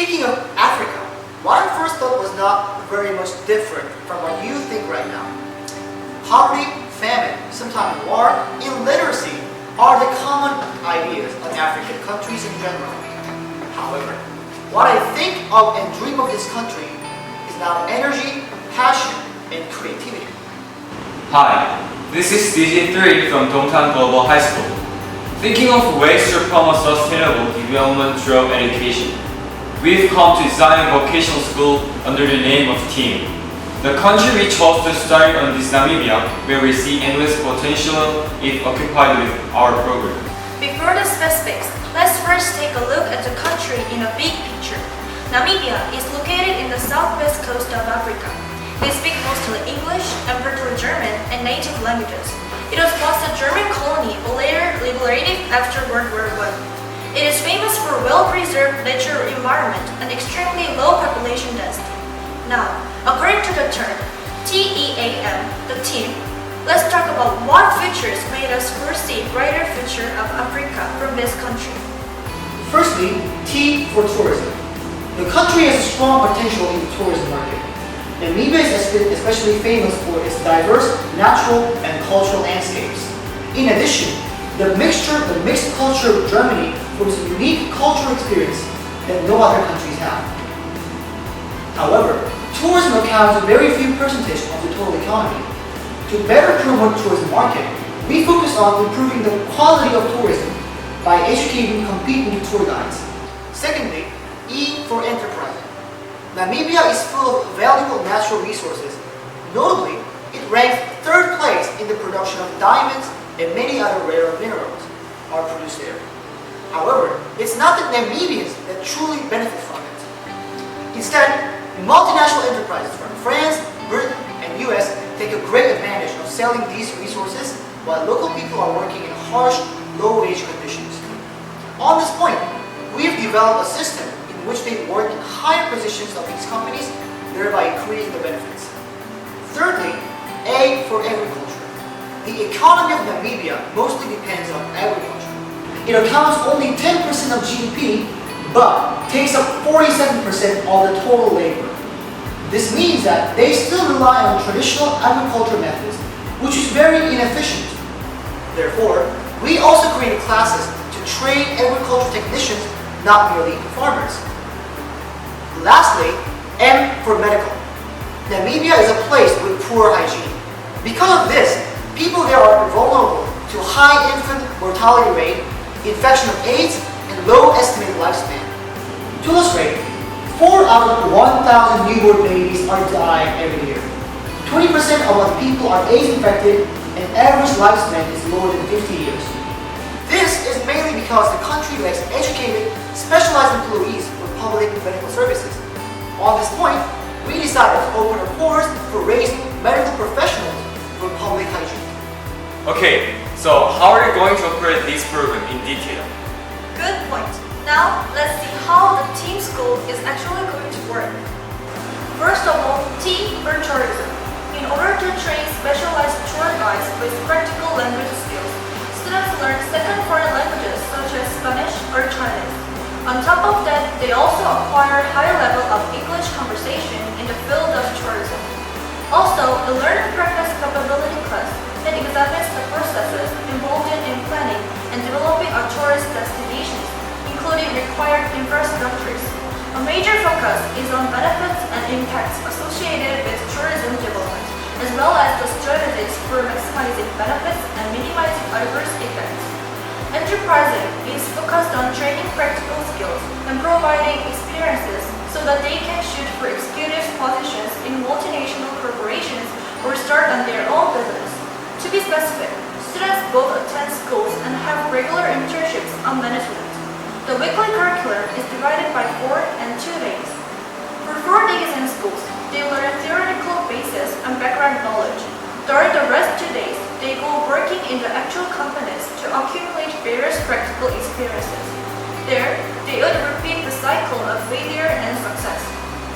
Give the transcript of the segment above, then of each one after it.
Speaking of Africa, what I first thought was not very much different from what you think right now. Poverty, famine, sometimes war, illiteracy are the common ideas of African countries in general. However, what I think of and dream of this country is now energy, passion, and creativity. Hi, this is DG3 from Dongtan Global High School. Thinking of ways to promote sustainable development through education, we've come to design a vocational school under the name of TEAM. The country we chose to study on is Namibia, where we see endless potential if occupied with our program. Before the specifics, let's first take a look at the country in a big picture. Namibia is located in the southwest coast of Africa. They speak mostly English and partly German and native languages. It was once a German colony but later liberated after World War I. It is famous for well-preserved natural environment and extremely low population density. Now, according to the term TEAM, the team, let's talk about what features made us foresee a brighter future of Africa from this country. Firstly, T for tourism. The country has a strong potential in the tourism market. Namibia is especially famous for its diverse natural and cultural landscapes. In addition, the mixed culture of Germany was a unique cultural experience that no other countries have. However, tourism accounts for a very few percentage of the total economy. To better promote the tourism market, we focus on improving the quality of tourism by educating competent tour guides. Secondly, E for enterprising. Namibia is full of valuable natural resources. Notably, it ranks third place in the production of diamonds and many other rare minerals are produced there. However, it's not the Namibians that truly benefit from it. Instead, multinational enterprises from France, Britain, and US take a great advantage of selling these resources while local people are working in harsh, low-wage conditions. On this point, we have developed a system in which they work in higher positions of these companies, thereby increasing the benefits. Thirdly, A for agriculture. The economy of Namibia mostly depends on agriculture. It accounts only 10% of GDP, but takes up 47% of the total labor. This means that they still rely on traditional agriculture methods, which is very inefficient. Therefore, we also created classes to train agricultural technicians, not merely farmers. Lastly, M for medical. Namibia is a place with poor hygiene. Because of this, people there are vulnerable to high infant mortality rate, infection of AIDS, and low estimated lifespan. To illustrate, 4 out of 1,000 newborn babies are dying every year. 20% of our people are AIDS infected, and average lifespan is lower than 50 years. This is mainly because the country lacks educated, specialized employees for public medical services. On this point, we decided to open a course for raising medical professionals for public hygiene. Okay, so how are you going to operate this program in detail? Good point. Now, let's see how the team school is actually going to work. First of all, T for tourism. In order to train specialized tour guides with practical language skills, students learn second foreign languages such as Spanish or Chinese. On top of that, they also acquire high level of English conversation in the field of tourism. Also, the Learn and Practice Capability class that examines the processes involved in planning and developing a tourist destinations, including required infrastructures. A major focus is on benefits and impacts associated with tourism development, as well as the strategies for maximizing benefits and minimizing adverse effects. Enterprising is focused on training practical skills and providing experiences so that they can shoot for executive positions in multinational corporations or start on their own business. To be specific, students both attend schools and have regular internships on management. The weekly curriculum is divided by 4 and 2 days. For 4 days in schools, they learn theoretical basis and background knowledge. During the rest 2 days, they go working in the actual companies to accumulate various practical experiences. There, they would repeat the cycle of failure and success.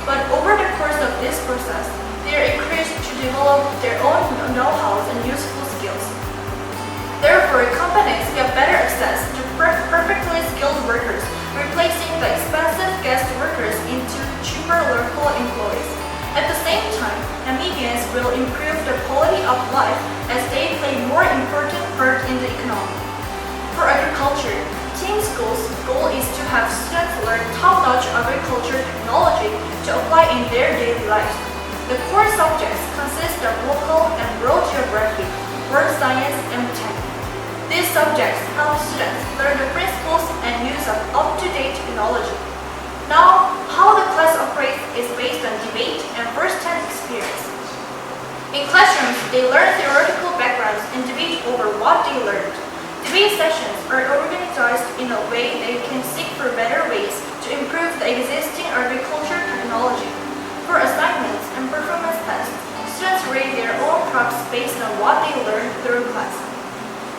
But over the course of this process, they are encouraged to develop their own know-hows and useful skills. Therefore, companies get better access to perfectly skilled workers, replacing the expensive guest workers into cheaper local employees. At the same time, Namibians will improve the quality of life as they play more important part in the economy. For agriculture, Team School's goal is to have students learn top-notch agriculture technology to apply in their daily lives. The core subjects consist of local and world geography, world science, and botany. These subjects help students learn the principles and use of up-to-date technology. Now, how the class operates is based on debate and first-hand experience. In classrooms, they learn theoretical backgrounds and debate over what they learned. Debate sessions are organized in a way they can seek for better ways to improve the existing agriculture technology. For assignments and performance tests, students rate their own crops based on what they learned through class.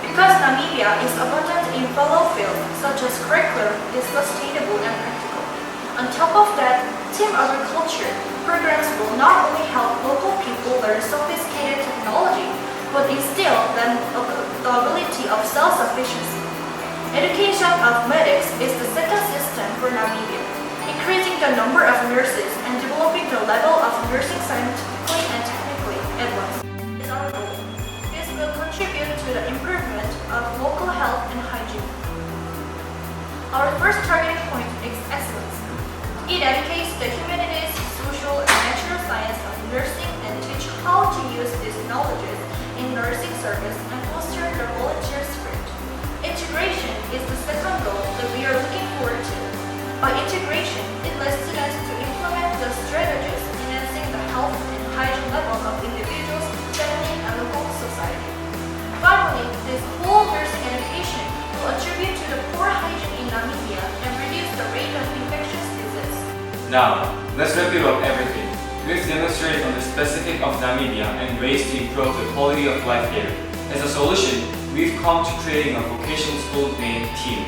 Because Namibia is abundant in fellow fields such as curriculum is sustainable and practical. On top of that, team agriculture programs will not only help local people learn sophisticated technology, but instill them the ability of self-sufficiency. Education of medics is the second system for Namibia, increasing the number of nurses and developing the level of nursing scientifically and technically at once is our goal. This will contribute to the improvement of local health and hygiene. Our first target point is excellence. It educates the humanities, social, and natural science of nursing and teach how to use these knowledges in nursing service and foster the volunteer spirit. Integration is the second goal that we are looking forward to. By integration, it lets students to implement the strategies enhancing the health and hygiene level of individuals, family, and local society. Finally, this whole nursing education will attribute to the poor hygiene in Namibia and reduce the rate of infectious disease. Now, let's review up everything. We've demonstrated on the specific of Namibia and ways to improve the quality of life here. As a solution, we've come to creating a vocational school named TEAM,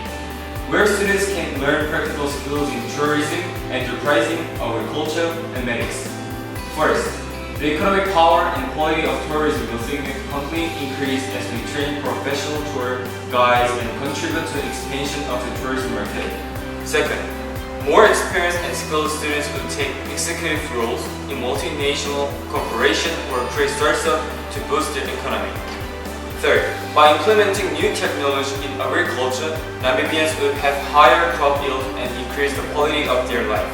where students can learn practical skills in tourism, enterprising, agriculture, and medics. First, the economic power and quality of tourism will significantly increase as we train professional tour guides and contribute to the expansion of the tourism market. Second, more experienced and skilled students will take executive roles in multinational corporations or create startups to boost their economy. Third, by implementing new technology in agriculture, Namibians will have higher crop yield and increase the quality of their life.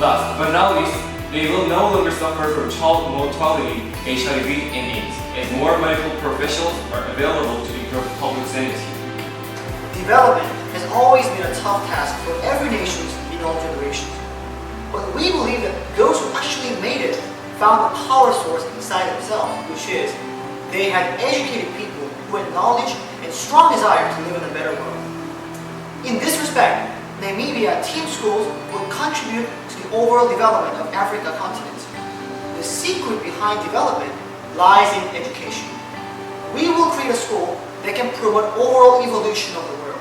Last but not least, they will no longer suffer from child mortality, HIV, and AIDS, as more medical professionals are available to improve public sanity. Development has always been a tough task for every nation in all generations. But we believe that those who actually made it found the power source inside themselves, which is they had educated people who had knowledge and strong desire to live in a better world. In this respect, Namibia Team Schools will contribute to the overall development of Africa continent. The secret behind development lies in education. We will create a school that can promote overall evolution of the world.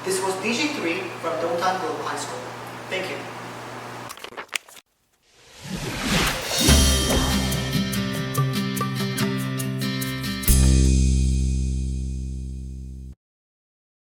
This was DG3 from Dongtan Global High School. Thank you.